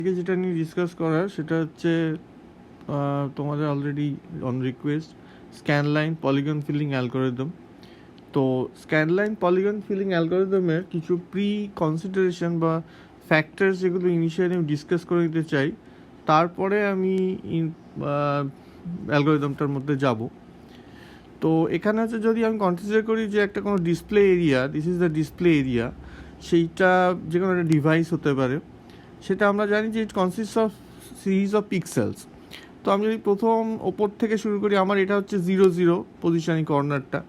থেকে যেটা নিয়ে ডিসকাস করার সেটা হচ্ছে তোমাদের already on request scanline polygon filling algorithm. তো স্ক্যানলাইন পলিগন ফিলিং অ্যালগোরিদমের কিছু প্রি কনসিডারেশন বা ফ্যাক্টরস যেগুলো ইনিশিয়ালি আমি ডিসকাস করে নিতে চাই, তারপরে আমি অ্যালগোরিদমটার মধ্যে যাব। তো এখানে হচ্ছে যদি আমি কনসিডার করি যে একটা কোনো display area, this is the display area, সেইটা যে কোনো একটা ডিভাইস হতে পারে, সেটা আমরা জানি যে ইট consist of series of pixels. তো আমি যদি প্রথম ওপর থেকে শুরু করি, আমার এটা হচ্ছে 0 0 পজিশানিং কর্নারটা।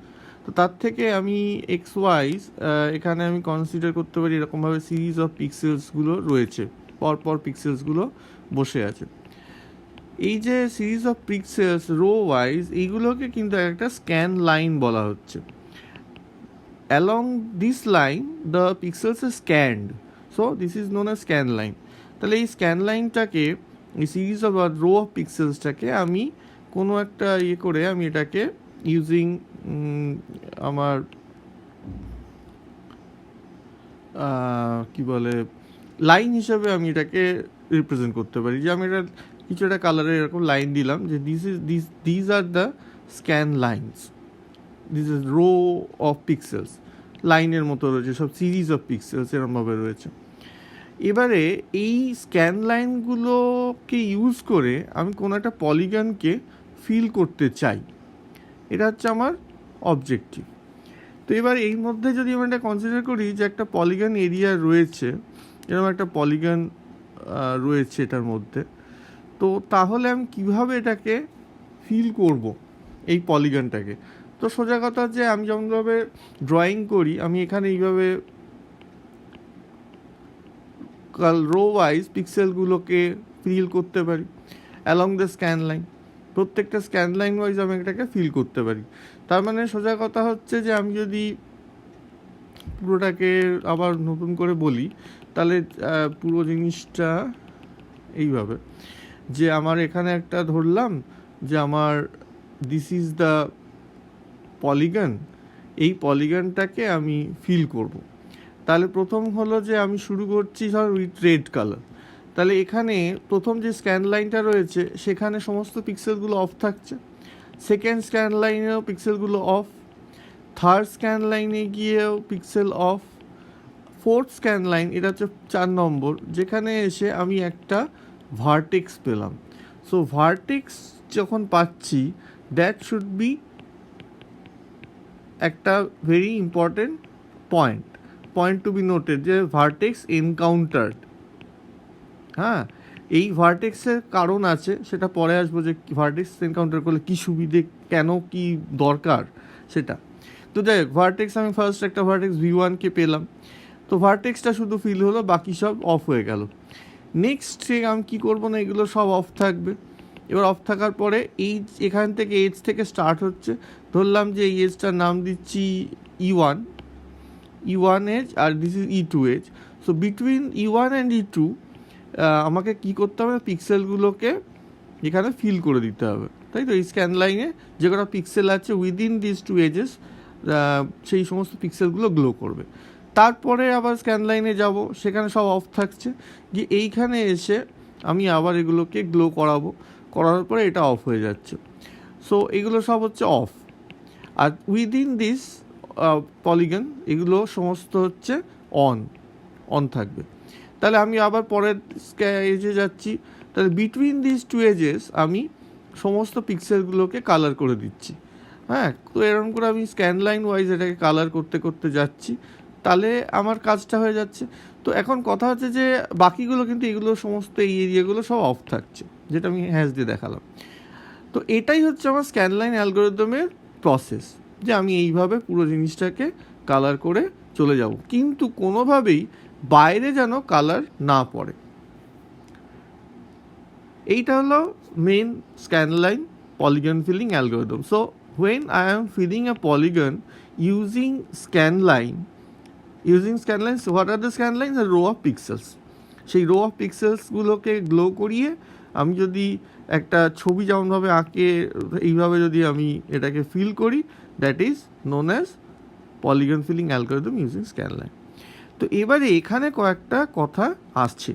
তো তার থেকে আমি এক্স ওয়াইজ এখানে আমি কনসিডার করতে পারি এরকমভাবে সিরিজ অফ পিক্সেলসগুলো রয়েছে, পরপর পিক্সেলসগুলো বসে আছে। এই যে series of pixels row wise, এইগুলোকে কিন্তু একটা স্ক্যান লাইন বলা হচ্ছে। Along this line the pixels are scanned, so this is known as scan line. তাহলে এই স্ক্যান লাইনটাকে, এই সিরিজ অফ রো অফ পিক্সেলসটাকে আমি কোনো একটা করে আমি এটাকে ইউজিং আমার কি বলে লাইন হিসাবে আমি এটাকে রিপ্রেজেন্ট করতে পারি। যে আমি এটা কিছু একটা কালারের এরকম লাইন দিলাম যে this are the scan lines, this is row of pixels, লাইনের মতো রয়েছে, সব সিরিজ অফ পিক্সেলস এরকমভাবে রয়েছে। এবারে এই স্ক্যান লাইনগুলোকে ইউজ করে আমি কোনো একটা পলিগনকে ফিল করতে চাই, এটা হচ্ছে আমার অবজেক্টিভ। তো এবার এই মধ্যে যদি আমি এটা কনসিডার করি যে একটা পলিগন এরিয়া রয়েছে, এরকম একটা পলিগন রয়েছে এটার মধ্যে, তো তাহলে আমি কীভাবে এটাকে ফিল করব এই পলিগনটাকে? তো সোজা কথা যে আমি যেমনভাবে ড্রয়িং করি, আমি এখানে এইভাবে রো ওয়াইজ পিক্সেলগুলোকে ফিল করতে পারি অ্যালং দ্য স্ক্যান লাইন। প্রত্যেকটা স্ক্যান লাইন ওয়াইজ আমি এটাকে ফিল করতে পারি। তার মানে সোজা কথা হচ্ছে যে আমি যদি পুরোটাকে আবার নতুন করে বলি, তাহলে পুরো জিনিসটা এইভাবে যে আমার এখানে একটা ধরলাম যে আমার দিস ইজ দ্য পলিগন, এই পলিগনটাকে আমি ফিল করব। তাহলে প্রথম হলো যে আমি শুরু করছি ধর উইথ রেড কালার। তাহলে এখানে প্রথম যে স্ক্যান লাইনটা রয়েছে সেখানে সমস্ত পিক্সেলগুলো অফ থাকছে, সেকেন্ড স্ক্যান লাইনেও পিক্সেলগুলো অফ, থার্ড স্ক্যান লাইনে গিয়েও pixel off, fourth scan line, এটা হচ্ছে 4 নম্বর, যেখানে এসে আমি একটা ভার্টেক্স পেলাম। সো ভার্টেক্স যখন পাচ্ছি, দ্যাট শুড বি একটা very important point to be noted, যে ভার্টেক্স এনকাউন্টার্ড। হ্যাঁ, এই ভার্টেক্সের কারণ আছে, সেটা পরে আসবো যে ভার্টেক্স এনকাউন্টার করলে কী সুবিধে, কেন কি দরকার সেটা। তো যাই হোক, ভার্টেক্স আমি ফার্স্ট একটা ভার্টেক্স V1কে পেলাম, তো ভার্টেক্সটা শুধু ফিল হলো, বাকি সব অফ হয়ে গেল। নেক্সট আমি কী করবো না, এগুলো সব অফ থাকবে। এবার অফ থাকার পরে এই এখান থেকে এজ থেকে স্টার্ট হচ্ছে, ধরলাম যে এই এজটার নাম দিচ্ছি E1 এজ, আর this is E2 edge. So between E1 and E2 আমাকে কী করতে হবে, পিক্সেলগুলোকে এখানে ফিল করে দিতে হবে, তাই তো? এই স্ক্যান লাইনে যে কটা পিক্সেল আছে উইদিন দিস 2 এজেস, সেই সমস্ত পিক্সেলগুলো গ্লো করবে। তারপরে আবার স্ক্যান লাইনে যাব, সেখানে সব অফ থাকছে, যে এইখানে এসে আমি আবার এগুলোকে গ্লো করানোর পরে এটা অফ হয়ে যাচ্ছে। সো এগুলো সব হচ্ছে অফ। আর উইদিন দিস পলিগন এগুলো সমস্ত হচ্ছে অন থাকবে। তাহলে আমি আবার পরের এজে যাচ্ছি, তাহলে বিটুইন দিস 2 এজেস আমি সমস্ত পিক্সেলগুলোকে কালার করে দিচ্ছি। হ্যাঁ, তো এরকম করে আমি স্ক্যান লাইন ওয়াইজ এটাকে কালার করতে করতে যাচ্ছি, তাহলে আমার কাজটা হয়ে যাচ্ছে। তো এখন কথা হচ্ছে যে বাকিগুলো কিন্তু এগুলো সমস্ত এই এরিয়াগুলো সব অফ থাকছে, যেটা আমি হ্যাশ দিয়ে দেখালাম। তো এটাই হচ্ছে আমার স্ক্যান লাইন অ্যালগোরিদমের প্রসেস, যে আমি এইভাবে পুরো জিনিসটাকে কালার করে চলে যাব, কিন্তু কোনোভাবেই বাইরে যেন কালার না পড়ে। এইটা হলো main scan line polygon filling algorithm. So when I am filling a polygon using scan lines, what are the scan lines? A row of pixels. সেই রো অফ পিক্সেলসগুলোকে গ্লো করিয়ে আমি যদি একটা ছবি যেমনভাবে আঁকে, এইভাবে যদি আমি এটাকে ফিল করি, that is known as polygon filling algorithm using scan line. তো এবারে এখানে কয়েকটা কথা আসছে।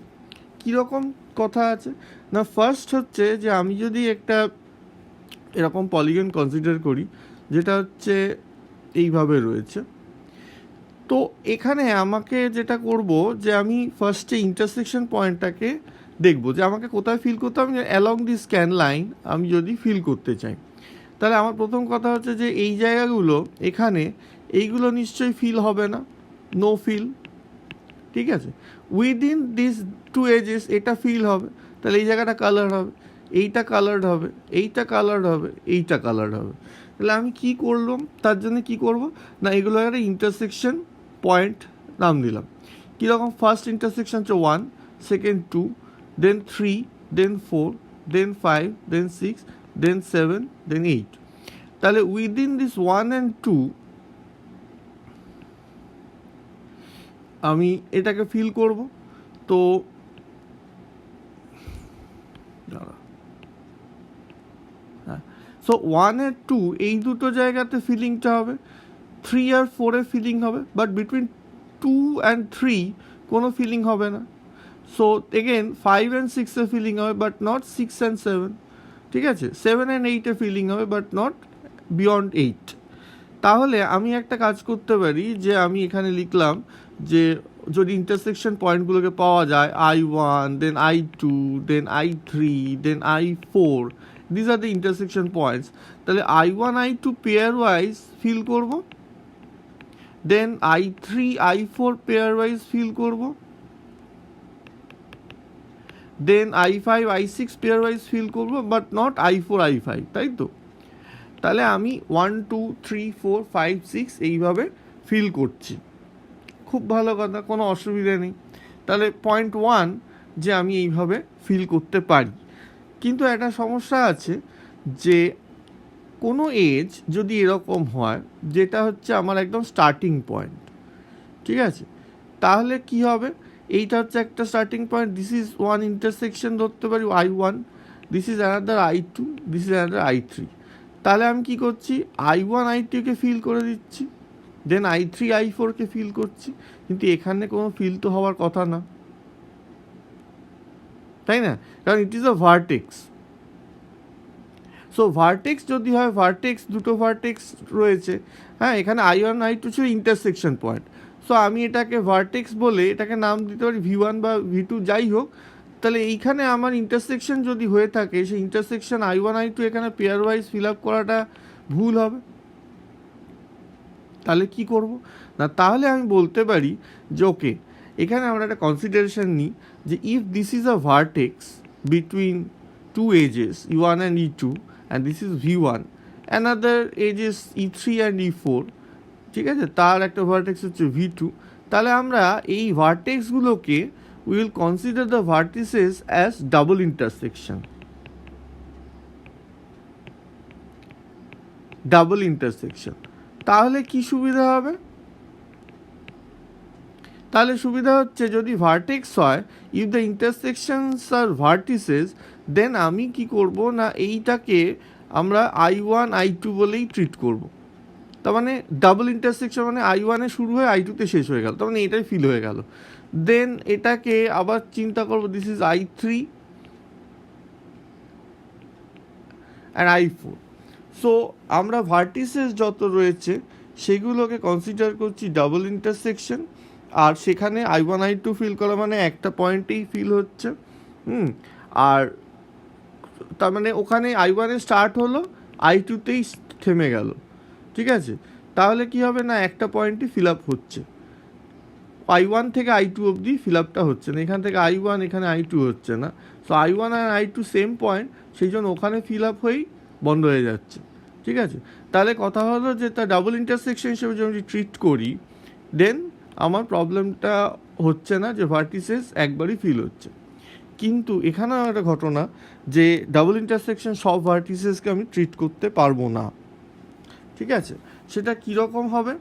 কীরকম কথা আছে না, ফার্স্ট হচ্ছে যে আমি যদি একটা এরকম পলিগন কনসিডার করি যেটা হচ্ছে এইভাবে রয়েছে, তো এখানে আমাকে যেটা করব যে আমি ফার্স্টে ইন্টারসেকশন পয়েন্টটাকে দেখবো যে আমাকে কোথায় ফিল করতে হবে। অ্যালং দি স্ক্যান লাইন আমি যদি ফিল করতে চাই, তাহলে আমার প্রথম কথা হচ্ছে যে এই জায়গাগুলো এখানে এইগুলো নিশ্চয়ই ফিল হবে না, নো ফিল, ঠিক আছে। উইদিন দিস টু এজেস এটা ফিল হবে, তাহলে এই জায়গাটা কালার হবে, এইটা কালার্ড হবে, এইটা কালার্ড হবে, এইটা কালার্ড হবে। তাহলে আমি কি করলাম, তার জন্য কি করব না, এগুলো একটা ইন্টারসেকশন পয়েন্ট নাম দিলাম। কীরকম, ফার্স্ট ইন্টারসেকশন হচ্ছে 1, সেকেন্ড 2, দেন 3, দেন 4, দেন 5, দেন 6, দেন 7, দেন 8। তাহলে উইদিন দিস 1 and 2 আমি এটাকে ফিল করব। তো হ্যাঁ, সো 1 আর 2 এই দুটো জায়গাতে ফিলিংটা হবে, 3 আর 4-এ ফিলিং হবে, বাট বিটুইন 2 and 3 কোনো ফিলিং হবে না। সো এগেন 5 and 6-এ ফিলিং হবে, বাট নট 6 and 7, ঠিক আছে। 7 and 8-এ ফিলিং হবে, বাট নট বিয়ন্ড 8। তাহলে আমি একটা কাজ করতে পারি যে আমি এখানে লিখলাম যে যদি ইন্টারসেকশন পয়েন্টগুলোকে পাওয়া যায় I1, then I2, then I3, then I4, these are the intersection points, তাহলে I1 I2 pair wise fill করব, দেন I3 I4 pair wise fill করব, then I5 I6 pair wise fill করব, বাট নট I4 I5, তাই তো। তাহলে আমি 1 2 3 4 5 6 এইভাবে feel করছি, খুব ভালো কথা, কোনো অসুবিধা নেই। তাহলে পয়েন্ট 1 যে আমি এইভাবে ফিল করতে পারি, কিন্তু একটা সমস্যা আছে যে কোনো এজ যদি এরকম হয় যেটা হচ্ছে আমার একদম স্টার্টিং পয়েন্ট, ঠিক আছে, তাহলে কি হবে, এইটা হচ্ছে একটা starting point, this is one intersection ধরতে পারি I1, this is another I2, this is another I3। তাহলে আমি কি করছি, I1 I2-কে ফিল করে দিচ্ছি, দেন I3 I4-কে ফিল করছি, কিন্তু এখানে কোনো ফিল তো হওয়ার কথা না, তাই না, কারণ it is a vertex. So vertex যদি হয়, ভার্টেক্স দুটো ভার্টেক্স রয়েছে, হ্যাঁ, এখানে I1 I2 ছিল ইন্টারসেকশন পয়েন্ট, সো আমি এটাকে ভার্টেক্স বলে এটাকে নাম দিতে পারি V1 বা V2 যাই হোক। তাহলে এইখানে আমার ইন্টারসেকশন যদি হয়ে থাকে, সেই ইন্টারসেকশন I1 I2 এখানে পেয়ার ওয়াইজ ফিল আপ করাটা ভুল হবে। তাহলে কি করব না, তাহলে আমি বলতে পারি যে ওকে, এখানে আমরা একটা কনসিডারেশন নিই যে if this is a vertex between two edges E1 and E2 and this is V1, another edge is E3 and E4, ঠিক আছে, তার একটা ভার্টেক্স হচ্ছে V2, তাহলে আমরা এই ভার্টেক্সগুলোকে we will consider the vertices as double intersection. Double intersection. তাহলে কি সুবিধা হবে, তাহলে সুবিধা হচ্ছে যদি ভার্টেক্স হয়, ইফ দ্য ইন্টারসেকশনস আর ভার্টিসেস, দেন আমি কি করব না, এইটাকে আমরা I1 I2 বলেই ট্রিট করব। তার মানে ডাবল ইন্টারসেকশন মানে I1-এ শুরু হয়ে I2-তে শেষ হয়ে গেল, তার মানে এটাই ফিল হয়ে গেল। দেন এটাকে আবার চিন্তা করব, this is I3 and I4। So আমরা ভার্টিসেস যত রয়েছে সেগুলোকে কনসিডার করছি ডাবল ইন্টারসেকশন, আর সেখানে I1 I2 ফিল করা মানে একটা পয়েন্টেই ফিল হচ্ছে, আর তার মানে ওখানে I1-এ স্টার্ট হলো, I2-তেই থেমে গেল, ঠিক আছে। তাহলে কি হবে না, একটা পয়েন্টই ফিল আপ হচ্ছে, I1 থেকে I2 অবধি ফিল আপটা হচ্ছে না, এখান থেকে I1 এখানে I2 হচ্ছে না। সো I1 আর I2 সেম পয়েন্ট, সেই জন্য ওখানে ফিল আপ হয়েই বন্ধ হয়ে যাচ্ছে, ঠিক আছে। তাহলে কথা হলো যে তার ডাবল ইন্টারসেকশন হিসেবে যদি ট্রিট করি, দেন আমার প্রবলেমটা হচ্ছে না যে ভার্টিসেস একবারই ফিল হচ্ছে। কিন্তু এখানেও একটা ঘটনা যে ডাবল ইন্টারসেকশন সব ভার্টিসেসকে আমি ট্রিট করতে পারবো না, ঠিক আছে। সেটা কীরকম হবে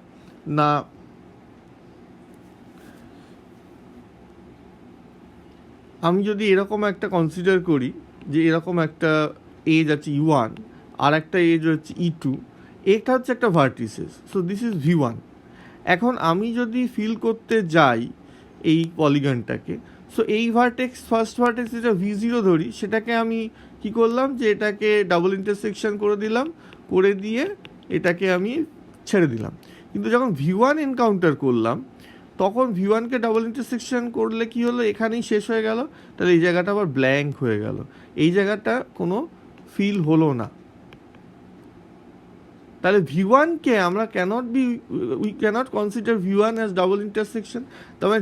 না, আমি যদি এরকম একটা কনসিডার করি যে এরকম একটা এজ আছে E1 আর একটা এজ হচ্ছে E2, এটা হচ্ছে একটা vertices, so this is V1। এখন আমি যদি ফিল করতে যাই এই পলিগনটাকে, সো এই ভার্টেক্স, ফার্স্ট ভার্টেক্স যেটা V0 ধরি, সেটাকে আমি কি করলাম, যে এটাকে ডাবল ইন্টারসেকশন করে দিলাম, করে দিয়ে এটাকে আমি ছেড়ে দিলাম। কিন্তু যখন V1 এনকাউন্টার করলাম, তখন V1কে ডাবল ইন্টারসেকশন করলে কি হলো, এখানেই শেষ হয়ে গেল। তাহলে এই জায়গাটা আবার ব্ল্যাঙ্ক হয়ে গেল, এই জায়গাটা কোনো ফিল হলো না। তাহলে V1কে আমরা we cannot consider V1 as double intersection. তবে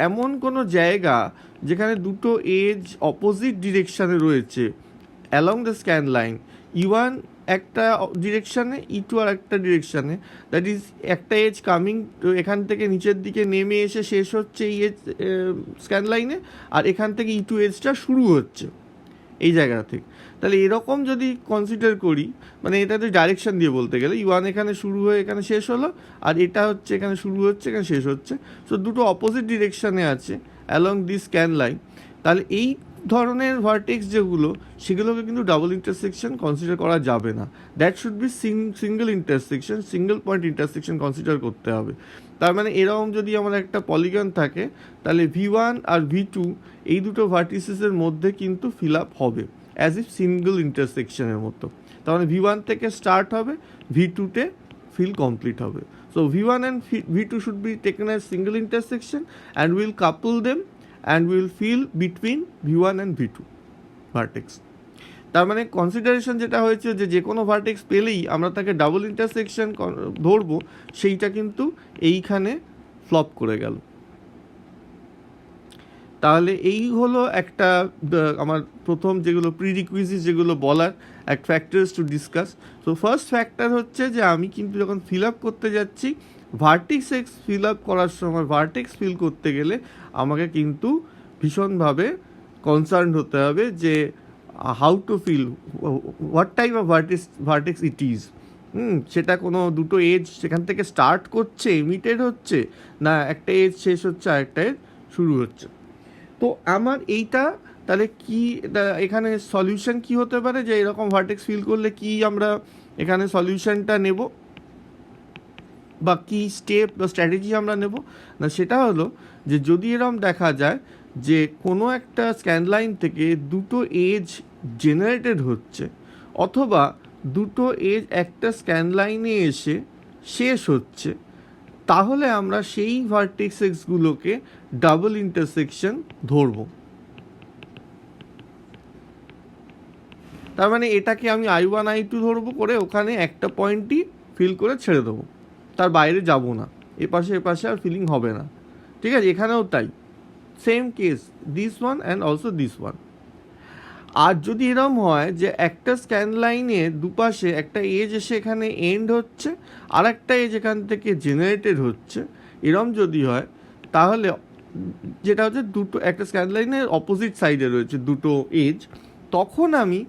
এমন কোনো জায়গা যেখানে দুটো এজ অপোজিট ডিরেকশানে রয়েছে along the scan line, E1 একটা ডিরেকশানে, E2 আর একটা ডিরেকশানে, দ্যাট ইজ একটা এজ কামিং এখান থেকে নিচের দিকে নেমে এসে শেষ হচ্ছে এই এজ স্ক্যান লাইনে, আর এখান থেকে E2 এজটা শুরু হচ্ছে এই জায়গা থেকে। তাহলে এরকম যদি কনসিডার করি, মানে এটাতে ডাইরেকশন দিয়ে বলতে গেলে E1 এখানে শুরু হয়ে এখানে শেষ হলো, আর এটা হচ্ছে এখানে শুরু হচ্ছে এখানে শেষ হচ্ছে, সো দুটো অপোজিট ডিরেকশানে আছে অ্যালং দিস স্ক্যান লাইন। তাহলে এই ধরনের ভার্টেক্স যেগুলো, সেগুলোকে কিন্তু ডাবল ইন্টারসেকশন কনসিডার করা যাবে না। That should B single intersection, single point intersection consider করতে হবে। তার মানে এরকম যদি আমার একটা পলিগন থাকে, তাহলে V1 আর V2 এই দুটো ভার্টিসেসের মধ্যে কিন্তু ফিল আপ হবে অ্যাজ ইফ সিঙ্গেল ইন্টারসেকশনের মতো। তার মানে V1 থেকে স্টার্ট হবে, V2-তে ফিল কমপ্লিট হবে। So V1 and V2 should be taken as single intersection and will couple them and will fill between V1 and V2 vertex. তার মানে কনসিডারেশন যেটা হয়েছে, যে কোনো ভার্টেক্স পেলেই আমরা তাকে ডাবল ইন্টারসেকশন ধরবো, সেইটা কিন্তু এইখানে ফ্লপ করে গেল। তাহলে এই হলো একটা আমার প্রথম যেগুলো প্রিরিকুইজিট যেগুলো বলার, এক ফ্যাক্টরস টু ডিসকাস। তো ফার্স্ট ফ্যাক্টর হচ্ছে যে আমি কিন্তু যখন ফিল আপ করতে যাচ্ছি, ভার্টেক্স ফিল আপ করার সময়, ভার্টেক্স ফিল করতে গেলে আমাকে কিন্তু ভীষণভাবে কনসার্ন হতে হবে যে how to fill, what type of vertex it is. সেটা কোনো দুটো এজ সেখান থেকে স্টার্ট করছে, ইমিটেড হচ্ছে, না একটা এজ শেষ হচ্ছে আর একটা এজ শুরু হচ্ছে। তো আমার এইটা তাহলে কি এখানে সলিউশন কি হতে পারে, যে এরকম ভার্টেক্স ফিল করলে কি আমরা এখানে সলিউশনটা নেব, বা কি স্টেপ বা স্ট্র্যাটেজি আমরা নেব না, সেটা হলো যে যদি এরকম দেখা যায় যে কোনো একটা স্ক্যান লাইন থেকে দুটো এজ জেনারেটেড হচ্ছে, অথবা দুটো এজ একটা স্ক্যান লাইনে এসে শেষ হচ্ছে, তাহলে আমরা সেই ভার্টেক্সগুলোকে ডাবল ইন্টারসেকশন ধরব। তার মানে এটাকে আমি I1 I2 ধরবো, করে ওখানে একটা পয়েন্টই ফিল করে ছেড়ে দেবো, তার বাইরে যাব না, এপাশে আর ফিলিং হবে না। ঠিক আছে, এখানেও তাই, same case, this one and also this one. আর যদি এরম হয় যে একটা স্ক্যান লাইনে দুপাশে একটা এজ এসে এখানে এন্ড হচ্ছে, আর একটা এজ এখান থেকে জেনারেটেড হচ্ছে, এরম যদি হয়, তাহলে যেটা হচ্ছে দুটো একটা স্ক্যান লাইনের অপোজিট সাইডে রয়েছে দুটো এজ, তখন আমি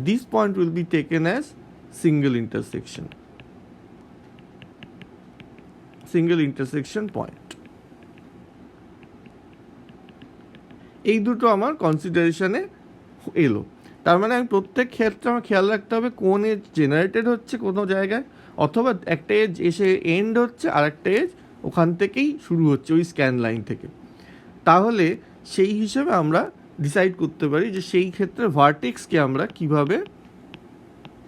this point will be taken as single intersection point. এই দুটো আমার কনসিডারেশনে এলো। তার মানে আমি প্রত্যেক ক্ষেত্রে আমার খেয়াল রাখতে হবে কোন এজ জেনারেটেড হচ্ছে কোনো জায়গায়, অথবা একটা এজ এসে এন্ড হচ্ছে আর একটা এজ ওখান থেকেই শুরু হচ্ছে ওই স্ক্যান লাইন থেকে। তাহলে সেই হিসেবে আমরা ডিসাইড করতে পারি যে সেই ক্ষেত্রে ভার্টেক্সকে আমরা কিভাবে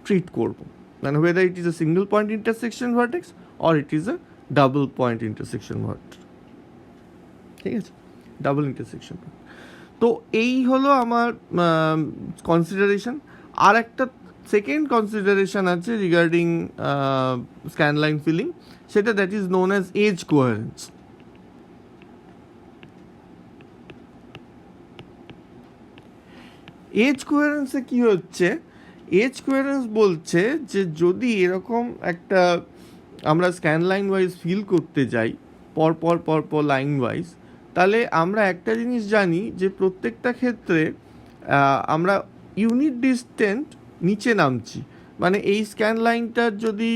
ট্রিট করব, মানে whether it is a single point intersection vertex or it is a double point intersection vertex। ঠিক আছে, ডাবল ইন্টারসেকশন। তো এই হলো আমার কনসিডারেশন। আর একটা সেকেন্ড কনসিডারেশন আছে রিগার্ডিং স্ক্যান লাইন ফিলিং, সেটা that is known as edge coherence. Edge কোয়ারেন্সে কি হচ্ছে, এজ কোয়ারেন্স বলছে যে যদি এরকম একটা আমরা স্ক্যান লাইন ওয়াইজ ফিল করতে যাই পর লাইন ওয়াইজ, তাহলে আমরা একটা জিনিস জানি যে প্রত্যেকটা ক্ষেত্রে আমরা ইউনিট ডিস্টেন্ট নিচে নামছি। মানে এই স্ক্যান লাইনটার যদি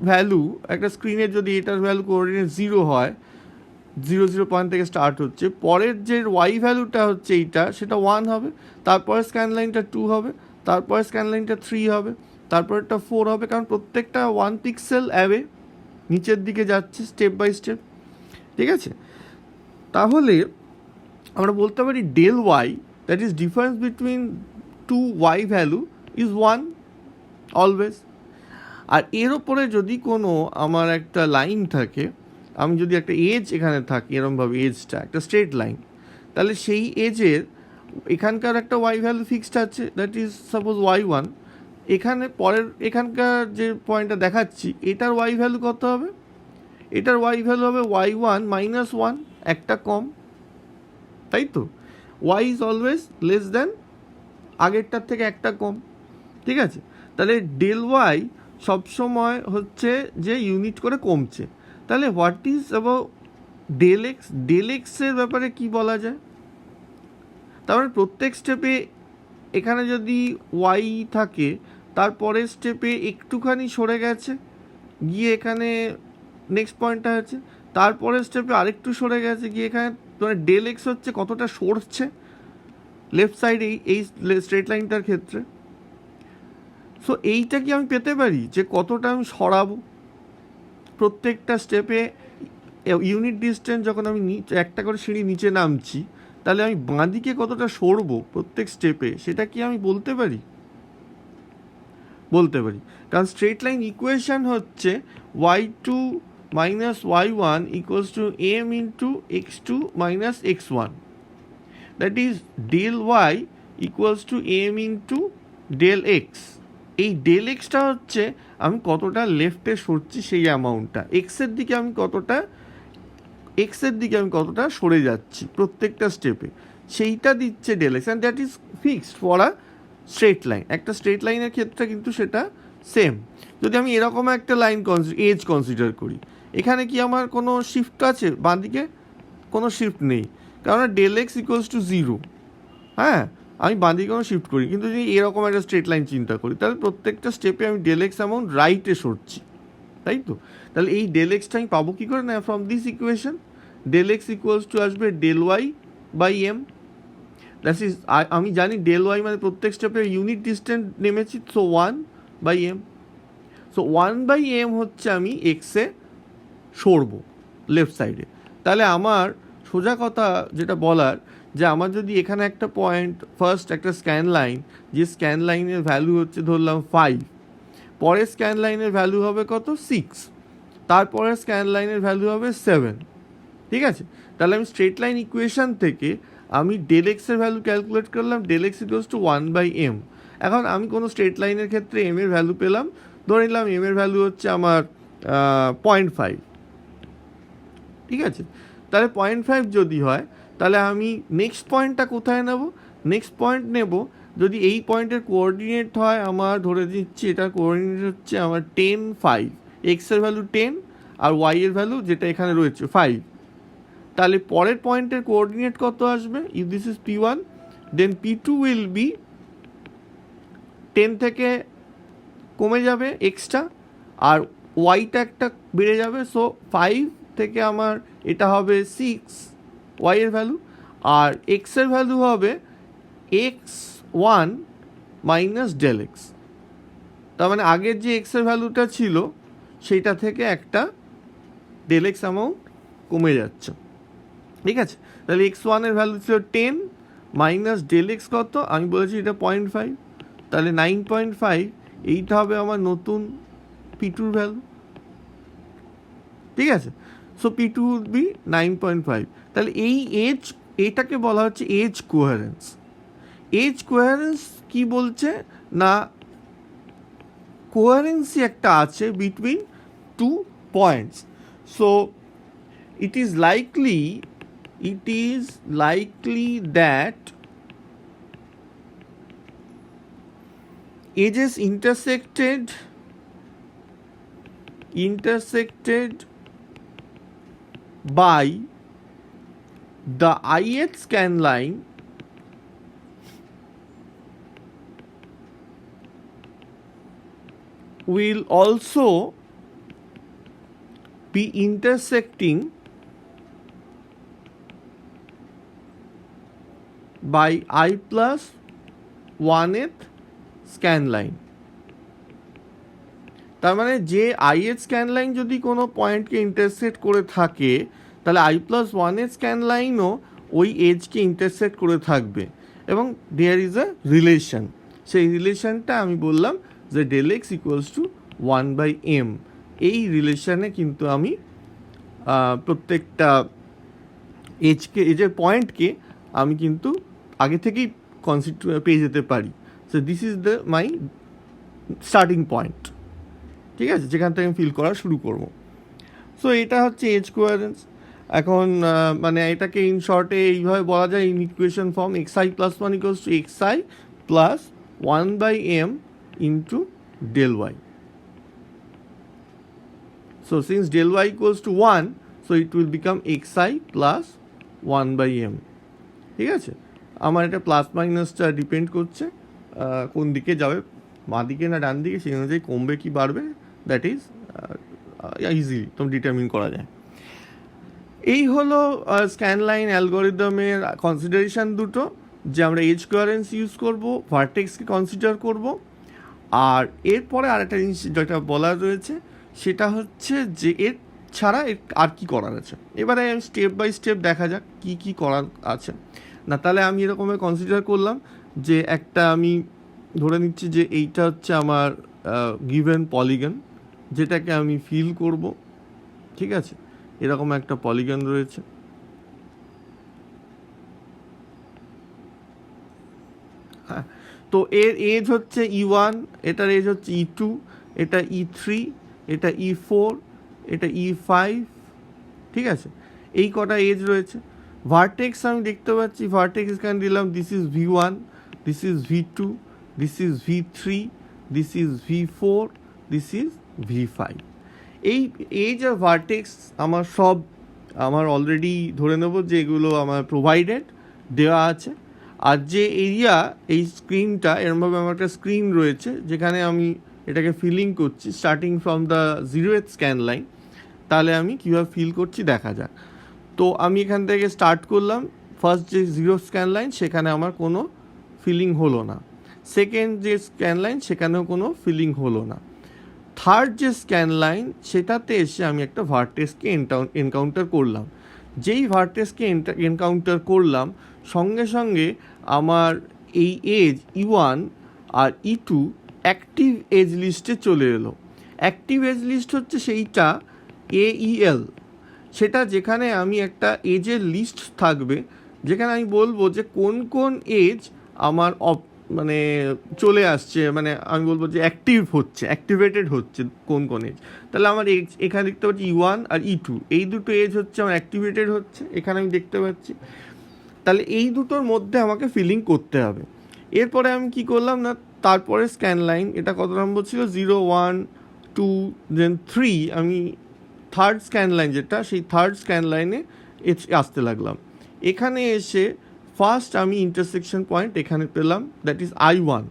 ভ্যালু একটা স্ক্রিনের যদি এটার ভ্যালু কোঅর্ডিনেট 0 হয়, 0 পয়েন্ট থেকে স্টার্ট হচ্ছে, পরের যে ওয়াই ভ্যালুটা হচ্ছে এইটা, সেটা 1 হবে, তারপরে স্ক্যান লাইনটা 2 হবে, তারপরে স্ক্যান লাইনটা 3 হবে, তারপরেরটা 4 হবে, কারণ প্রত্যেকটা 1 পিক্সেল অ্যাওয়ে নিচের দিকে যাচ্ছে স্টেপ বাই স্টেপ। ঠিক আছে, তাহলে আমরা বলতে পারি del y, that is difference between two y value, is one always. আর এর ওপরে যদি কোনো আমার একটা লাইন থাকে, আমি যদি একটা এজ এখানে থাকি এরমভাবে, এজটা একটা স্ট্রেট লাইন, তাহলে সেই এজের এখানকার একটা ওয়াই ভ্যালু ফিক্সড আছে, that is suppose Y one. এখানে পরের এখানকার যে পয়েন্টটা দেখাচ্ছি এটার ওয়াই ভ্যালু কত হবে? এটার ওয়াই ভ্যালু হবে ওয়াই ওয়ান মাইনাস ওয়ান, একটা কম, তাই তো? Y is always less than আগেরটার থেকে একটা কম, ঠিক আছে? তাহলে ডেল ওয়াই সবসময় হচ্ছে যে ইউনিট করে কমছে। তাহলে what is about del x? Del এক্সের ব্যাপারে কি বলা যায়? তার মানে প্রত্যেক স্টেপে এখানে যদি ওয়াই থাকে, তারপরের স্টেপে একটুখানি সরে গেছে গিয়ে এখানে নেক্সট পয়েন্টটা আছে, তারপরের স্টেপে আরেকটু সরে গেছে গিয়ে এখানে, মানে ডেল এক্স হচ্ছে কতটা সরছে লেফট সাইড এই স্ট্রেট লাইনটার ক্ষেত্রে। সো এইটা কি আমি পেতে পারি যে কতটা আমি সরাবো প্রত্যেকটা স্টেপে ইউনিট ডিস্টেন্স, যখন আমি একটা করে সিঁড়ি নিচে নামছি, তাহলে আমি বাঁদিকে কতটা সরবো প্রত্যেক স্টেপে, সেটা কি আমি বলতে পারি? বলতে পারি, কারণ স্ট্রেট লাইন ইকুয়েশন হচ্ছে Y two minus Y one equals to M into X two minus X one, that is del Y equals to M into del X. এই ডেল এক্সটা হচ্ছে আমি কতটা লেফটে সরছি সেই অ্যামাউন্টটা, এক্সের দিকে আমি কতটা সরে যাচ্ছি প্রত্যেকটা স্টেপে, সেইটা দিচ্ছে del x, and that is fixed for a straight line. একটা স্ট্রেট লাইনের ক্ষেত্রে কিন্তু সেটা সেম। যদি আমি এরকম একটা লাইন এজ কনসিডার করি, এখানে কি আমার কোনো শিফট আছে বাঁদিকে? কোনো শিফট নেই, কারণ del x equals to zero. হ্যাঁ, আমি বাঁদিকে কোনো শিফট করি, কিন্তু যদি এরকম একটা স্ট্রেট লাইন চিন্তা করি, তাহলে প্রত্যেকটা স্টেপে আমি ডেল এক্স অ্যামাউন্ট রাইটে সরছি, তাই তো? তাহলে এই ডেল এক্সটা আমি পাবো কী করে? না, from this equation del x equals to আসবে del y by m. That is, আমি জানি ডেল ওয়াই মানে প্রত্যেক স্টেপে ইউনিট ডিস্টেন্স নেমেছি, so one by m. So one by m হচ্ছে আমি এক্সে সরবো লেফট সাইডে। তাহলে আমার সোজা কথা যেটা বলার, যে আমার যদি এখানে একটা পয়েন্ট ফার্স্ট একটা স্ক্যান লাইন, যে স্ক্যান লাইনের ভ্যালু হচ্ছে ধরলাম 5, পরের স্ক্যান লাইনের ভ্যালু হবে কত? 6, তারপরের স্ক্যান লাইনের ভ্যালু হবে 7, ঠিক আছে? তাহলে আমি স্ট্রেট লাইন ইকুয়েশন থেকে আমি ডেল এক্সের ভ্যালু ক্যালকুলেট করলাম, del x equals to one by m. এখন আমি কোনো স্ট্রেট লাইনের ক্ষেত্রে এম এর ভ্যালু পেলাম, ধরে নিলাম এম এর ভ্যালু হচ্ছে আমার 0.5, ঠিক আছে? তাহলে 0.5 যদি হয়, তাহলে আমি নেক্সট পয়েন্টটা কোথায় নেব? নেক্সট পয়েন্ট নেব, যদি এই পয়েন্টের কোঅর্ডিনেট হয় আমার, ধরে দিচ্ছি এটার কোঅর্ডিনেট হচ্ছে আমার 10, 5, এক্সের ভ্যালু 10 আর ওয়াই এর ভ্যালু যেটা এখানে রয়েছে 5, তাহলে পরের পয়েন্টের কোঅর্ডিনেট কত আসবে? If this is P1, then P2 will be 10 থেকে কমে যাবে এক্সটা, আর ওয়াইটা একটা বেড়ে যাবে, সো 5 থেকে আমার এটা হবে 6 ওয়াই এর ভ্যালু, আর এক্সের ভ্যালু হবে x1 মাইনাস ডেল এক্স। তার মানে আগের যে এক্সের ভ্যালুটা ছিল সেইটা থেকে একটা ডেল এক্স অ্যামাউন্ট কমে যাচ্ছে, ঠিক আছে? তাহলে x1 এর ভ্যালু ছিল 10 মাইনাস ডেল এক্স কত? আমি বলেছি এটা 0.5, তাহলে 9.5, এইটা হবে আমার নতুন P2 ভ্যালু, ঠিক আছে? So P2 would be 9.5। তাহলে এই এজ, এটাকে বলা হচ্ছে এজ কোয়ারেন্স। এজ কোয়ারেন্স কি বলছে? না, কোয়ারেন্সি একটা আছে between two points. So it is likely that edges intersected by the ith scan line will also be intersecting by I plus 1th scan line. তার মানে যে ith স্ক্যান লাইন যদি কোনো পয়েন্টকে ইন্টারসেক্ট করে থাকে, তাহলে I plus 1th স্ক্যান লাইনও ওই এজকে ইন্টারসেক্ট করে থাকবে এবং দেয়ার ইজ আ রিলেশন। সেই রিলেশনটা আমি বললাম যে del x equals two 1/m। এই রিলেশনে কিন্তু আমি প্রত্যেকটা এজের পয়েন্টকে আমি কিন্তু আগে থেকেই পেয়ে যেতে পারি। So this is my starting point, ঠিক আছে, যেখান থেকে আমি ফিল করা শুরু করব। সো এটা হচ্ছে এজ কোয়ারেন্স। এখন মানে এটাকে ইন শর্টে এইভাবে বলা যায় in equation form xi plus 1 equals to xi plus 1/m into del y. So since del y equals to 1, so it will become xi plus 1/m. ঠিক আছে, আমার এটা প্লাস মাইনাসটা ডিপেন্ড করছে কোন দিকে যাবে, বাঁ দিকে না ডান দিকে, সেই অনুযায়ী কমবে কি বাড়বে, দ্যাট ইজ ইজিলি তোমরা ডিটারমিন করা যায়। এই হলো স্ক্যানলাইন অ্যালগোরিদমের কনসিডারেশন দুটো, যে আমরা এজ কোয়ারেন্স ইউজ করব, ভার্টেক্সকে কনসিডার করব, আর এরপরে আরেকটা জিনিস যেটা বলার রয়েছে সেটা হচ্ছে যে এর ছাড়া আর কি করার আছে। এবারে স্টেপ বাই স্টেপ দেখা যাক কি কি করার আছে। না তাহলে আমি এরকমভাবে কনসিডার করলাম যে একটা আমি ধরে নিচ্ছি যে এইটা হচ্ছে আমার গিভেন পলিগন, যেটাকে আমি ফিল করব, ঠিক আছে, এরকম একটা পলিগন রয়েছে। হ্যাঁ, তো এর এজ হচ্ছে E1, এটার এজ হচ্ছে E2, এটা E3, এটা E4, এটা E5, ঠিক আছে, এই কটা এজ রয়েছে। ভার্টেক্স আমি দেখতে পাচ্ছি, ভার্টেক্স এখানে দিলাম this is V1, this is V2, this is V3, this is V4, this is V5। এই এজ আর ভার্টেক্স আমার অলরেডি ধরে নেব যে এগুলো আমার প্রোভাইডেড দেওয়া আছে। আর যে এরিয়া, এই স্ক্রিনটা এরমভাবে আমার একটা স্ক্রিন রয়েছে যেখানে আমি এটাকে ফিলিং করছি starting from the 0th scan line. তাহলে আমি কীভাবে ফিল করছি দেখা যাক। তো আমি এখান থেকে স্টার্ট করলাম, ফার্স্ট যে 0th স্ক্যান লাইন সেখানে আমার কোনো ফিলিং হলো না, সেকেন্ড যে স্ক্যান লাইন সেখানেও কোনো ফিলিং হলো না, থার্ড যে স্ক্যান লাইন সেটাতে এসে আমি একটা ভার্টেক্সকে এনকাউন্টার করলাম। যেই ভার্টেক্সকে এনকাউন্টার করলাম সঙ্গে সঙ্গে আমার এই এজ E1 আর E2 অ্যাক্টিভ এজ লিস্টে চলে এলো। অ্যাক্টিভ এজ লিস্ট হচ্ছে সেইটা AEL, সেটা যেখানে আমি একটা এজের লিস্ট থাকবে, যেখানে আমি বলবো যে কোন কোন এজ আমার মানে চলে আসছে, মানে আমি বলবো যে অ্যাক্টিভেটেড হচ্ছে কোন কোন এজ। তাহলে আমার এখানে দেখতে পাচ্ছি E1 আর E2, এই দুটো এজ হচ্ছে আমার অ্যাক্টিভেটেড হচ্ছে, এখানে আমি দেখতে পাচ্ছি। তাহলে এই দুটোর মধ্যে আমাকে ফিলিং করতে হবে। এরপরে আমি কি করলাম না, তারপরে স্ক্যান লাইন, এটা কত নম্বর ছিল, 0, 1, 2, দেন 3, আমি থার্ড স্ক্যান লাইন যেটা, সেই থার্ড স্ক্যান লাইনে আসতে লাগলাম। এখানে এসে ফার্স্ট আমি ইন্টারসেকশন পয়েন্ট এখানে পেলাম, দ্যাট ইজ I1।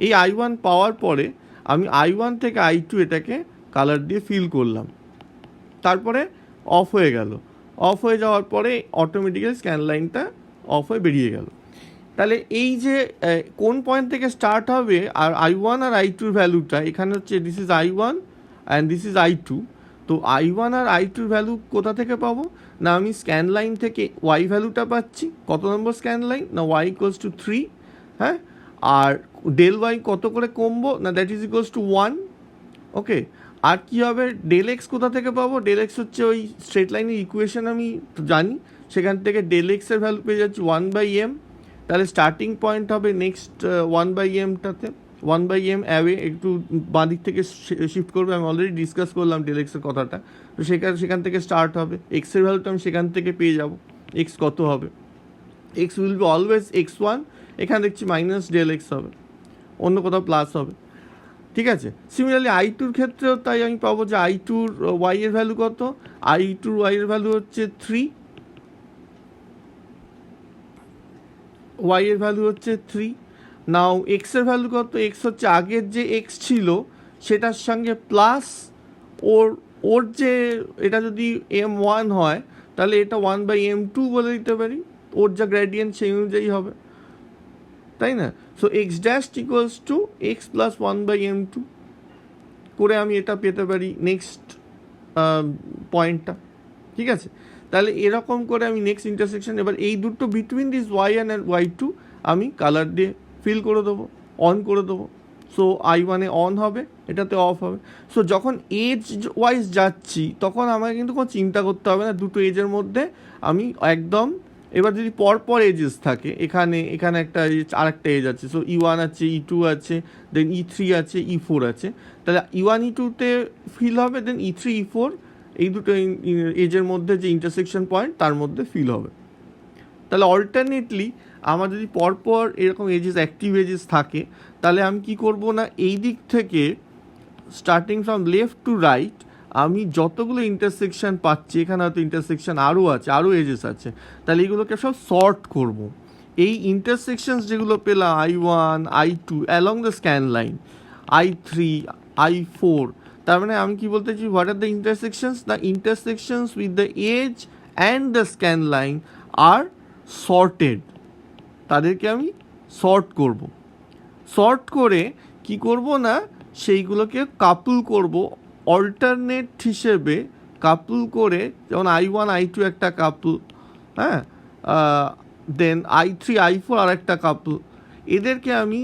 এই I1 পাওয়ার পরে আমি I1 থেকে I2 এটাকে কালার দিয়ে ফিল করলাম, তারপরে অফ হয়ে গেল। অফ হয়ে যাওয়ার পরে অটোমেটিক্যালি স্ক্যান লাইনটা অফ হয়ে বেরিয়ে গেল। তাহলে এই যে কোন পয়েন্ট থেকে স্টার্ট হবে আর I1 আর I2 ভ্যালুটা এখানে হচ্ছে, this is I1 and this is I2। তো I1 আর I2 ভ্যালু কোথা থেকে পাবো না, আমি স্ক্যান লাইন থেকে Y ভ্যালুটা পাচ্ছি, কত নম্বর স্ক্যান লাইন না Y ইকুয়ালস টু 3, হ্যাঁ, আর ডেল Y কত করে কমবো না, দ্যাট ইজ ইকুয়ালস টু 1, ওকে। আর কী হবে, ডেল এক্স কোথা থেকে পাবো, ডেল এক্স হচ্ছে ওই স্ট্রেট লাইনের ইকুয়েশন আমি জানি, সেখান থেকে ডেল এক্সের ভ্যালু পেয়ে যাচ্ছি 1/m। তাহলে স্টার্টিং পয়েন্ট হবে নেক্সট 1/mটাতে, 1/m অ্যাওয়ে, একটু বাঁ দিক থেকে শিফট করবে, আমি অলরেডি ডিসকাস করলাম ডেল এক্সের কথাটা। তো সেখান থেকে স্টার্ট হবে, এক্সের ভ্যালুটা আমি সেখান থেকে পেয়ে যাব, এক্স কত হবে, x will be always x1, এখানে দেখছি মাইনাস ডেল এক্স হবে, অন্য কোথাও প্লাস হবে, ঠিক আছে। সিমিলারলি I2-র ক্ষেত্রেও তাই আমি পাবো যে I2-র y এর ভ্যালু কত, I2-র y এর ভ্যালু হচ্ছে 3, y এর ভ্যালু হচ্ছে 3। নাও এক্সের ভ্যালু কত, এক্স হচ্ছে আগের যে এক্স ছিল সেটার সঙ্গে প্লাস ওর যে, এটা যদি M1 হয় তাহলে এটা 1/m2 বলে দিতে পারি, ওর যা গ্রেডিয়েন্ট সেই অনুযায়ী হবে, তাই না। So x dash equals to x plus 1/m2 করে আমি এটা পেতে পারি নেক্সট পয়েন্টটা, ঠিক আছে। তাহলে এরকম করে আমি নেক্সট ইন্টারসেকশন, এবার এই দুটো between this y1 and y2 আমি কালার দিয়ে ফিল করে দেবো, অন করে দেবো। সো I1-এ অন হবে, এটাতে অফ হবে। সো যখন এজ ওয়াইজ যাচ্ছি তখন আমাকে কিন্তু কোনো চিন্তা করতে হবে না, দুটো এজের মধ্যে আমি একদম, এবার যদি পরপর এজেস থাকে, এখানে একটা এজ, আর একটা এজ আছে, সো E1 আছে, E2 আছে, দেন E3 আছে, E4 আছে, তাহলে E1 E2-তে ফিল হবে, দেন E3 E4 এই দুটো এজের মধ্যে যে ইন্টারসেকশন পয়েন্ট তার মধ্যে ফিল হবে। তাহলে অল্টারনেটলি আমার যদি পরপর এরকম এজেস, অ্যাক্টিভ এজেস থাকে, তাহলে আমি কি করব না, এই দিক থেকে starting from left to right আমি যতগুলো ইন্টারসেকশন পাচ্ছি, এখানে হয়তো ইন্টারসেকশন আরও আছে, আরও এজেস আছে, তাহলে এইগুলোকে সব সর্ট করব। এই ইন্টারসেকশনস যেগুলো পেলাম I1 I2 along the scan line, I3 I4, তার মানে আমি কি বলতে চাই, what are the intersections? The intersections with the edge and the scan line are sorted, তাদেরকে আমি সর্ট করব। সর্ট করে কি করব না, সেইগুলোকে কাপল করব, অল্টারনেট হিসেবে কাপল করে, যেমন I1 I2 একটা কাপল, হ্যাঁ, দেন I3 I4 আর একটা কাপল, এদেরকে আমি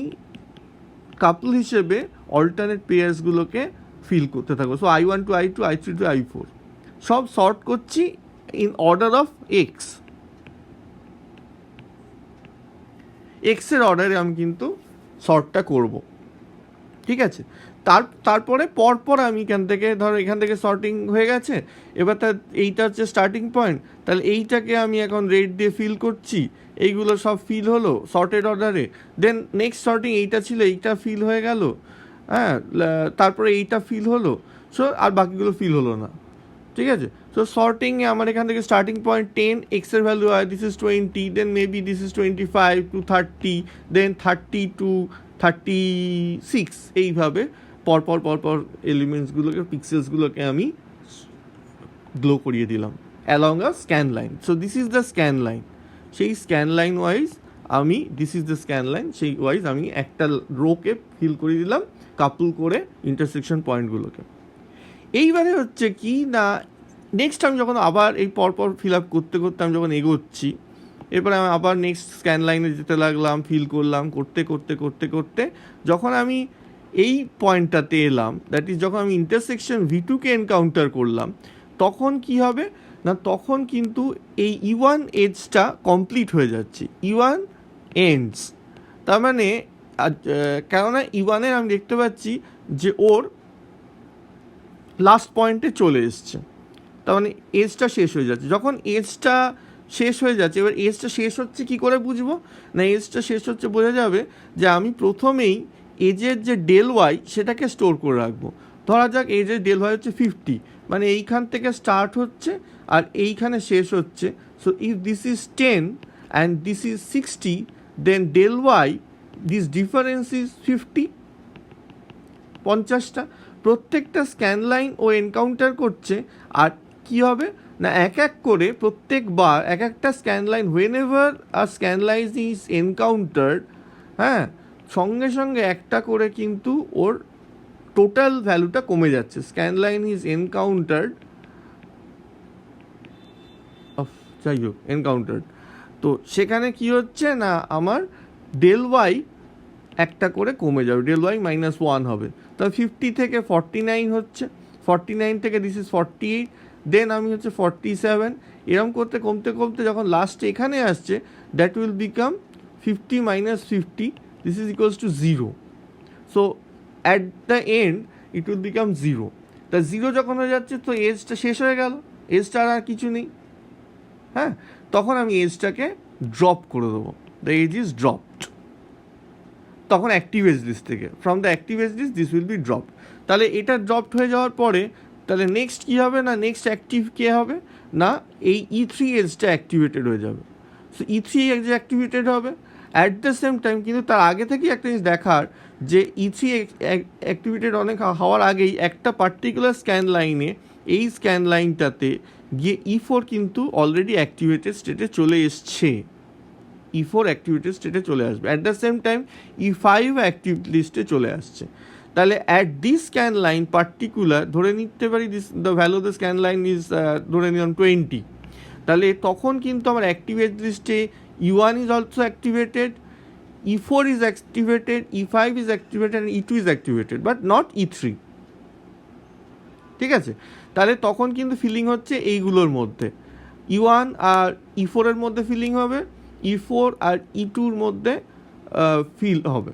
কাপল হিসেবে অল্টারনেট পেয়ার্সগুলোকে ফিল করতে থাকবো। So I1 two I2, I3 two I4 সব সর্ট করছি ইন অর্ডার অফ এক্স, এক্সের অর্ডারে আমি কিন্তু সর্টটা করব, ঠিক আছে। তারপরে পরপর আমি এখান থেকে সর্টিং হয়ে গেছে, এবার এইটা হচ্ছে স্টার্টিং পয়েন্ট, তাহলে এইটাকে আমি এখন রেড দিয়ে ফিল করছি, এইগুলো সব ফিল হলো সর্টেড অর্ডারে, দেন নেক্সট সর্টিং এইটা ছিল, এইটা ফিল হয়ে গেল, হ্যাঁ, তারপরে এইটা ফিল হলো, সো আর বাকিগুলো ফিল হলো না, ঠিক আছে। সো সর্টিংয়ে আমার এখান থেকে স্টার্টিং পয়েন্ট 10, এক্সের ভ্যালু হয় this is 20, then maybe this is 25 to 30, then 30 to 36, এইভাবে পরপর এলিমেন্টসগুলোকে, পিক্সেলসগুলোকে আমি গ্লো করিয়ে দিলাম along a scan line. So this is the scan line, সেই স্ক্যান লাইন ওয়াইজ আমি, this is the scan line, সেই ওয়াইজ আমি একটা রোকে ফিল করে দিলাম কাপল করে ইন্টারসেকশন পয়েন্টগুলোকে। এইবারে হচ্ছে কি না, নেক্সট আমি যখন আবার এই পরপর ফিল আপ করতে আমি যখন এগোচ্ছি, এরপরে আমি আবার নেক্সট স্ক্যান লাইনে যেতে লাগলাম, ফিল করলাম, করতে যখন আমি এই পয়েন্টটাতে এলাম, দ্যাট ইজ যখন আমি ইন্টারসেকশন V2-কে এনকাউন্টার করলাম, তখন কি হবে না, তখন কিন্তু এই E1 এজটা কমপ্লিট হয়ে যাচ্ছে, E1 এন্ডস, তার মানে কেননা E1-এর আমি দেখতে পাচ্ছি যে ওর লাস্ট পয়েন্টে চলে এসছে, তার মানে এজটা শেষ হয়ে যাচ্ছে। যখন এজটা শেষ হয়ে যাচ্ছে, এবার এজটা শেষ হচ্ছে কী করে বুঝবো না, এজটা শেষ হচ্ছে বোঝা যাবে যে আমি প্রথমেই এজের যে ডেল ওয়াই সেটাকে স্টোর করে রাখবো। ধরা যাক এজের ডেল ওয়াই হচ্ছে 50, মানে এইখান থেকে স্টার্ট হচ্ছে আর এইখানে শেষ হচ্ছে। So if this is 10 and this is 60, then del y this difference is 50, 50টা। প্রত্যেকটা স্ক্যান লাইন ও এনকাউন্টার করছে, আর কি হবে না, এক এক করে প্রত্যেকবার এক একটা scan line, whenever a scan line is encountered, হ্যাঁ, সঙ্গে সঙ্গে একটা করে কিন্তু ওর টোটাল ভ্যালুটা কমে যাচ্ছে। স্ক্যান লাইন ইজ এনকাউন্টার্ড, যাই হোক এনকাউন্টার্ড, তো সেখানে কি হচ্ছে না, আমার ডেল ওয়াই একটা করে কমে যাবে, ডেল ওয়াই -1 হবে, তাহলে 50 থেকে 49 হচ্ছে, 49 থেকে দিস ইজ 48, দেন আমি হচ্ছে 47, এরকম করতে কমতে যখন লাস্টে এখানে আসছে, that will become 50 - 50, this is equals to 0। So at the and it will become 0। তা 0 যখন হয়ে যাচ্ছে তো এজটা শেষ হয়ে গেল, এজটা আর কিছু নেই, হ্যাঁ, তখন আমি এজটাকে ড্রপ করে দেবো, দ্য এজ ইজ ড্রপড, তখন অ্যাক্টিভ এজ লিস্ট থেকে, from the active edge list this will be dropped. তাহলে এটা ড্রপড হয়ে যাওয়ার পরে তাহলে নেক্সট কী হবে না, নেক্সট অ্যাক্টিভ কে হবে না, এই E3 এজটা অ্যাক্টিভেটেড হয়ে যাবে। সো E3 এজ অ্যাক্টিভেটেড হবে, অ্যাট দ্য সেম টাইম কিন্তু তার আগে থেকেই একটা জিনিস দেখার যে E3 অ্যাক্টিভেটেড অনেক হওয়ার আগেই একটা পার্টিকুলার স্ক্যান লাইনে, এই স্ক্যান লাইনটাতে গিয়ে E4 কিন্তু অলরেডি অ্যাক্টিভেটেড স্টেটে চলে এসছে, E4 অ্যাক্টিভেটেড স্টেটে চলে আসবে, at the same time E5 active লিস্টে চলে আসছে। তাহলে at this scan line particular ধরে নিতে পারি, this the value of the scan line is ধরে নিলাম 20, তাহলে তখন কিন্তু আমার অ্যাক্টিভ এজ লিস্টে E1 is also activated, E4 is activated, E5 is activated and E2 is activated but not E3. ঠিক আছে, তাহলে তখন কিন্তু ফিলিং হচ্ছে এইগুলোর মধ্যে, E1 আর E4 এর মধ্যে ফিলিং হবে, E4 আর E2-র মধ্যে ফিল হবে,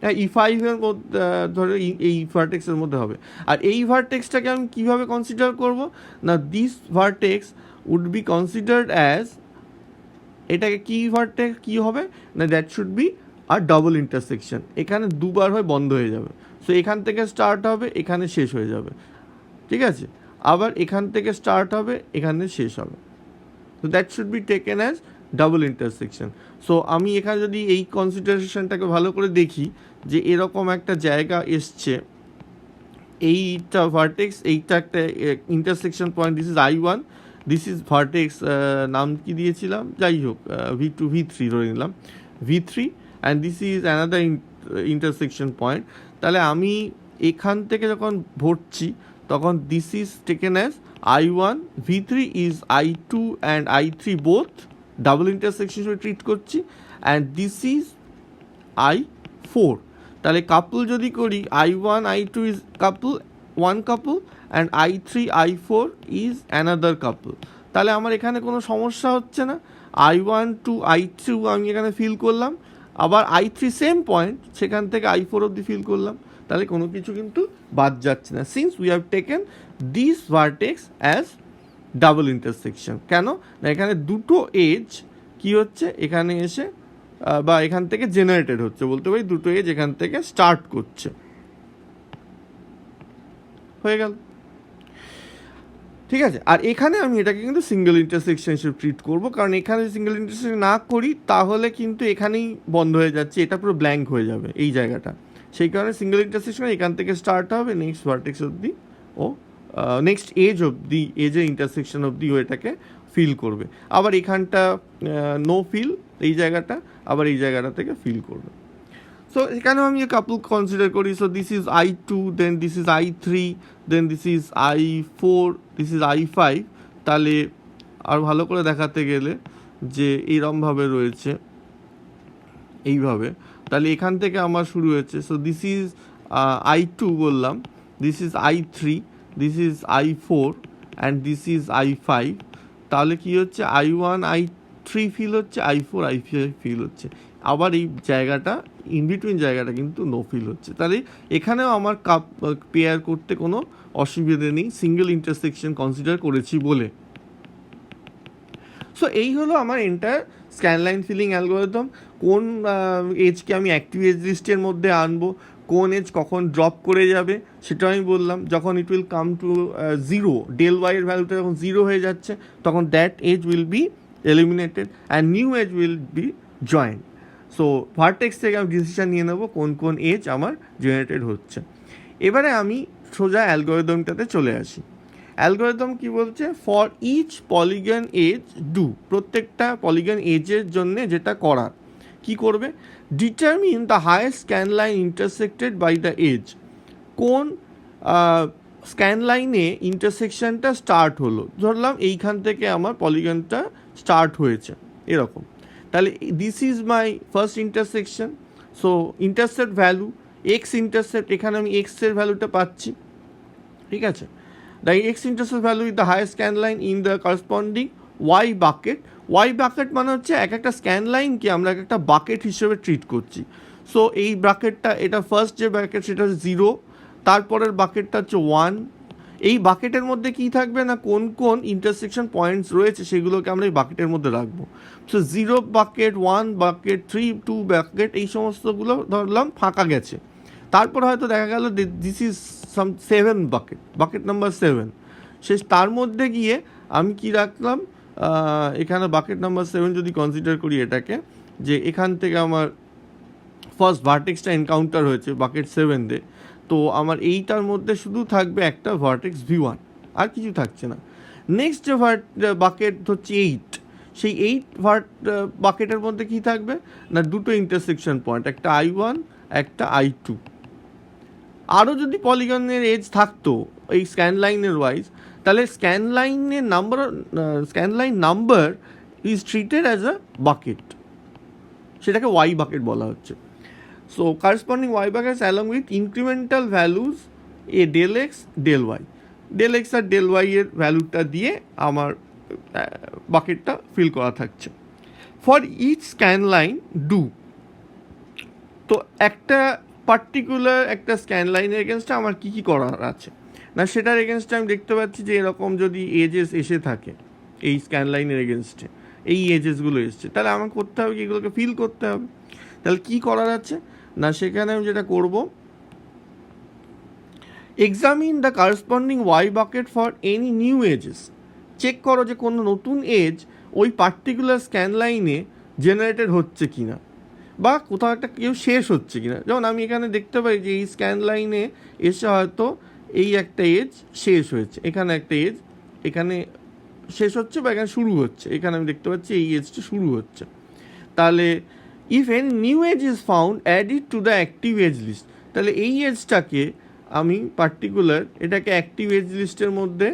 হ্যাঁ E5 এর মধ্যে ধরো এই ভার্টেক্সের মধ্যে হবে। আর এই ভার্টেক্সটাকে আমি কীভাবে কনসিডার করব না, this vertex would be considered as, এটাকে কি ভার্টেক্স কী হবে না, that should be a double intersection, এখানে দুবার হয়ে বন্ধ হয়ে যাবে। সো এখান থেকে স্টার্ট হবে, এখানে শেষ হয়ে যাবে, ঠিক আছে, আবার এখান থেকে স্টার্ট হবে, এখানে শেষ হবে। তো that should be taken as double intersection. So আমি এখানে যদি এই কনসিডারেশনটাকে ভালো করে দেখি যে এরকম একটা জায়গা এসছে, এইটা ভার্টেক্স, এইটা একটা intersection point, this is I1, this is vertex, নাম কি দিয়েছিলাম, যাই হোক V2 V3 ধরে নিলাম, V3 and this is another intersection point. তাহলে আমি এখান থেকে যখন ভরছি তখন this is taken as I1, V3 is I2 and I3 both double intersection হিসেবে ট্রিট করছি, অ্যান্ড দিস ইজ I4। তাহলে কাপল যদি করি, I1 I2 is couple, one couple, and I3 I4 is another couple. তাহলে আমার এখানে কোনো সমস্যা হচ্ছে না, I1 to I2 আমি এখানে ফিল করলাম, আবার I3 সেম পয়েন্ট, সেখান থেকে I4 অবধি ফিল করলাম, তাহলে কোনো কিছু কিন্তু বাদ যাচ্ছে না, since we have taken this vertex as double intersection. কেন না, এখানে দুটো এজ কি হচ্ছে, এখানে এসে বা এখান থেকে জেনারেটেড হচ্ছে, বলতে পারি দুটো এজ এখান থেকে স্টার্ট করছে, হয়ে গেল, ঠিক আছে। আর এখানে আমি এটাকে কিন্তু সিঙ্গেল ইন্টারসেকশন হিসেবে ট্রিট করবো, কারণ এখানে সিঙ্গেল ইন্টারসেকশন না করি তাহলে কিন্তু এখানেই বন্ধ হয়ে যাচ্ছে, এটা পুরো ব্ল্যাঙ্ক হয়ে যাবে এই জায়গাটা, সেই কারণে সিঙ্গেল ইন্টারসেকশন এখান থেকে স্টার্ট হবে, নেক্সট ভার্টেক্স অবধি ও নেক্সট এজ অবধি, এজের ইন্টারসেকশন অবধি ও এটাকে ফিল করবে, আবার এখানটা নো ফিল, এই জায়গাটা আবার এই জায়গাটা থেকে ফিল করবে। সো এখানেও আমি কাপল কনসিডার করি, so this is I2, then this is I3, then this is I4, this is I5। তাহলে আর ভালো করে দেখাতে গেলে যে এইরমভাবে রয়েছে, এইভাবে, তাহলে এখান থেকে আমার শুরু হয়েছে, সো দিস ইজ I2 বললাম, this is I3, this is I4 and this is I5। তাহলে কি হচ্ছে, I1 I3 ফিল হচ্ছে, I4 I5 ফিল হচ্ছে, আবার এই জায়গাটা ইনবিটুইন জায়গাটা কিন্তু নো ফিল হচ্ছে। তাহলে এখানেও আমার কাপ পেয়ার করতে কোনো অসুবিধে নেই, সিঙ্গেল ইন্টারসেকশন কনসিডার করেছি বলে। সো এই হলো আমার এন্টায়ার স্ক্যানলাইন ফিলিং অ্যালগোরিদম। কোন এজকে আমি অ্যাক্টিভ এজ লিস্টের মধ্যে আনবো, কোন এজ কখন ড্রপ করে যাবে সেটা আমি বললাম, যখন it will come to zero, del ওয়াইয়ের ভ্যালুটা যখন জিরো হয়ে যাচ্ছে তখন that edge will be eliminated and new edge will be joint. So vertex থেকে আমি ডিসিশন নিয়ে নেবো কোন কোন এজ আমার জেনারেটেড হচ্ছে। এবারে আমি সোজা অ্যালগোরিদমটাতে চলে আসি। অ্যালগোরিদম কি বলছে, for each polygon edge do, প্রত্যেকটা পলিগন এজের জন্য যেটা করার, কি করবে, determine the highest scan line intersected by the edge, কোন স্ক্যান লাইনে ইন্টারসেকশনটা স্টার্ট হলো, ধরলাম এইখান থেকে আমার পলিগনটা স্টার্ট হয়েছে এরকম, তাহলে this is my first intersection. So intercept value x intercept, এখানে আমি এক্সের ভ্যালুটা পাচ্ছি, ঠিক আছে। The x-intercept value is the highest scan line in the corresponding y bucket. Y bucket মানে হচ্ছে এক একটা স্ক্যান লাইনকে আমরা এক একটা বাকেট হিসেবে ট্রিট করছি। সো এই বাকেটটা, এটা ফার্স্ট যে বাকেট সেটা হচ্ছে 0, তারপরের বাকেটটা হচ্ছে 1। এই বাকেটের মধ্যে কি থাকবে না, কোন কোন ইন্টারসেকশন পয়েন্টস রয়েছে সেগুলোকে আমরা এই বাকেটের মধ্যে রাখবো। সো 0 বাকেট, 1 বাকেট, 3, 2 বাকেট, এই সমস্তগুলো ধরলাম ফাঁকা গেছে। তারপর হয়তো দেখা গেল this is some 7 bucket number 7, শেষ তার মধ্যে গিয়ে আমি কি রাখলাম, এখানে বাকেট নাম্বার 7 যদি কনসিডার করি এটাকে, যে এখান থেকে আমার ফার্স্ট ভার্টেক্সটা এনকাউন্টার হয়েছে বাকেট 7 দিয়ে, তো আমার এইটার মধ্যে শুধু থাকবে একটা ভার্টেক্স V1, আর কিছু থাকছে না। নেক্সট যে বাকেট হচ্ছে 8, সেই 8 বাকেটের মধ্যে কি থাকবে না, দুটো ইন্টারসেকশন পয়েন্ট, একটা I1 একটা I2। আরও যদি পলিগনের এজ থাকতো এই স্ক্যান লাইনের ওয়াইজ, তাহলে scan line number is treated as a bucket, সেটাকে ওয়াই বাকেট বলা হচ্ছে। So corresponding y buckets along with incremental values এ del x del y, del x আর ডেল ওয়াই এর ভ্যালুটা দিয়ে আমার বাকেটটা ফিল করা থাকছে। For each scan line do, তো একটা পার্টিকুলার একটা স্ক্যান লাইনের এগেনস্টে আমার কী কী করার আছে না, সেটার এগেনস্টে আমি দেখতে পাচ্ছি যে এরকম যদি এজেস এসে থাকে এই স্ক্যান লাইনের এগেনস্টে, এই এজেসগুলো এসছে, তাহলে আমার করতে হবে কি, এগুলোকে ফিল করতে হবে। তাহলে কী করার আছে না, সেখানে আমি যেটা করব, examine the corresponding y bucket for any new edges, check করো যে কোনো নতুন এজ ওই পার্টিকুলার স্ক্যান লাইনে জেনারেটেড হচ্ছে কি না, বা কোথাও একটা কেউ শেষ হচ্ছে কি না। যেমন আমি এখানে দেখতে পাই যে এই স্ক্যান লাইনে এসে হয়তো এই একটা এজ শেষ হয়েছে, এখানে একটা এজ এখানে শেষ হচ্ছে বা এখানে শুরু হচ্ছে, এখানে আমি দেখতে পাচ্ছি এই এজটা শুরু হচ্ছে। তাহলে if any new edge is found add it to the active edge list, তাহলে এই এজটাকে আমি পার্টিকুলার এটাকে অ্যাক্টিভ এজ লিস্টের মধ্যে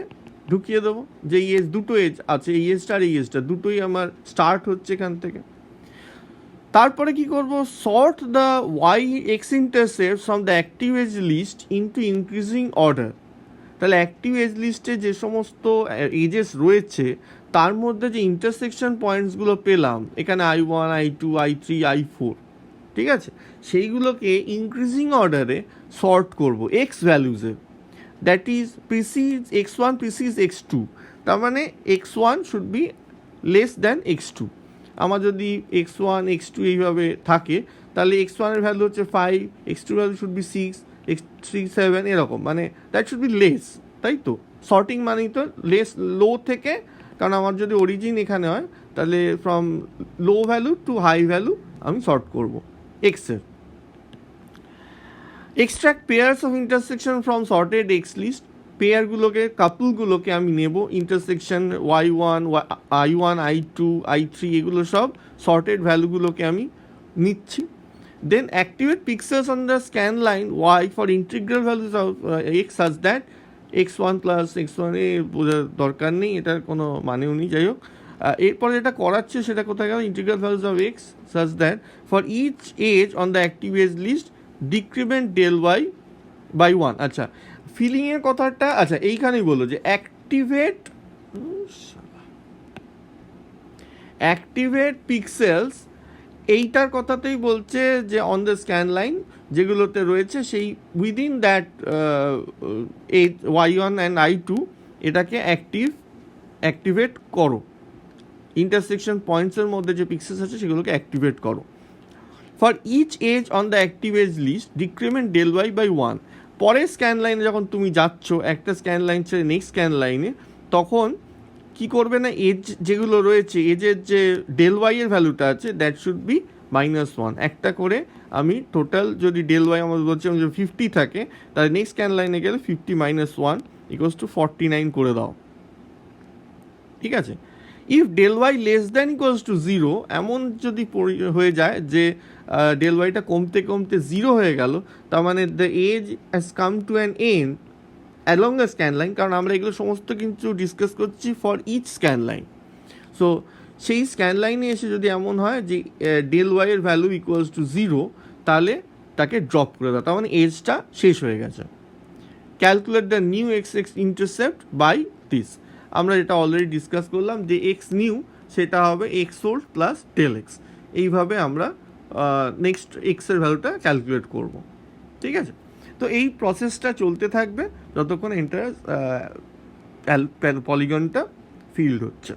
ঢুকিয়ে দেবো, যে এই এজ, দুটো এজ আছে, এই এজটা আর এই এজটা দুটোই আমার স্টার্ট হচ্ছে এখান থেকে। তারপরে কি করব, sort the y x intercept from the active edge list into increasing order. তাহলে অ্যাক্টিভ এজ লিস্টে যে সমস্ত এজেস রয়েছে তার মধ্যে যে ইন্টারসেকশন পয়েন্টসগুলো পেলাম, এখানে I1 I2 I3 I4, ঠিক আছে, সেইগুলোকে ইনক্রিজিং অর্ডারে সর্ট করব এক্স ভ্যালুজে, that is precedes x1 precedes x2, তার মানে x1 should be less than x2। আমার যদি x1 x2 এইভাবে থাকে, তাহলে x1 এর ভ্যালু হচ্ছে 5, x2 value should be 6, x3 7, এরকম, মানে দ্যাট শুড বি লেস, তাই তো। সর্টিং মানেই তো লেস, লো থেকে, কারণ আমার যদি অরিজিন এখানে হয় তাহলে from low value to high value আমি সর্ট করব এক্সের। Extract pairs of intersection from sorted x list, পেয়ারগুলোকে, কাপলগুলোকে আমি নেব, intersection y1 I1 I2 I3 এগুলো সব সর্টেড ভ্যালুগুলোকে আমি নিচ্ছি। Then activate pixels on the scan line y for integral values of x such that x1 plus x1 এ বোঝার দরকার নেই, এটার কোনো মানেও নেই, যাই হোক। এরপরে যেটা করাচ্ছে সেটা কোথায় গেল, integral values of x such that for each edge on the active edge list decrement del y by 1। আচ্ছা, ফিলিংয়ের কথাটা, আচ্ছা এইখানেই বললো যে অ্যাক্টিভেট পিক্সেলস, এইটার কথাতেই বলছে যে অন দ্য স্ক্যান লাইন যেগুলোতে রয়েছে সেই within that y1 and I2, এটাকে অ্যাক্টিভেট করো, ইন্টারসেকশন পয়েন্টসের মধ্যে যে পিক্সেলস আছে সেগুলোকে অ্যাক্টিভেট করো। For each edge on the active edge list decrement del y by 1। পরের স্ক্যান লাইনে যখন তুমি যাচ্ছ, একটা স্ক্যান লাইন ছেড়ে নেক্সট স্ক্যান লাইনে, তখন কি করবে না, এজ যেগুলো রয়েছে, এজের যে ডেল ওয়াই এর ভ্যালুটা আছে দ্যাট শুড বি -1, একটা করে আমি টোটাল, যদি ডেল ওয়াই আমার বলছে যদি 50 থাকে, তাহলে নেক্সট স্ক্যান লাইনে গেলে 50 - 1 = 49 করে দাও, ঠিক আছে। If del y less than equals to 0, এমন যদি হয়ে যায় যে ডেল ওয়াইটা কমতে কমতে 0 হয়ে গেল, তার মানে the edge has come to an end along the scan line, কারণ আমরা এগুলো সমস্ত কিছু ডিসকাস করছি for each scan line. So সেই স্ক্যান লাইনে এসে যদি এমন হয় যে ডেল ওয়াই এর ভ্যালু ইকুয়ালস টু 0, তাহলে তাকে ড্রপ করে দাও, তার মানে এজটা শেষ হয়ে গেছে। Calculate the new x intercept by this, আমরা যেটা অলরেডি ডিসকাস করলাম যে এক্স নিউ সেটা হবে x old plus del x, এইভাবে আমরা নেক্সট এক্সের ভ্যালুটা ক্যালকুলেট করব, ঠিক আছে। তো এই প্রসেসটা চলতে থাকবে যতক্ষণ এন্টার পলিগনটা ফিল্ড হচ্ছে।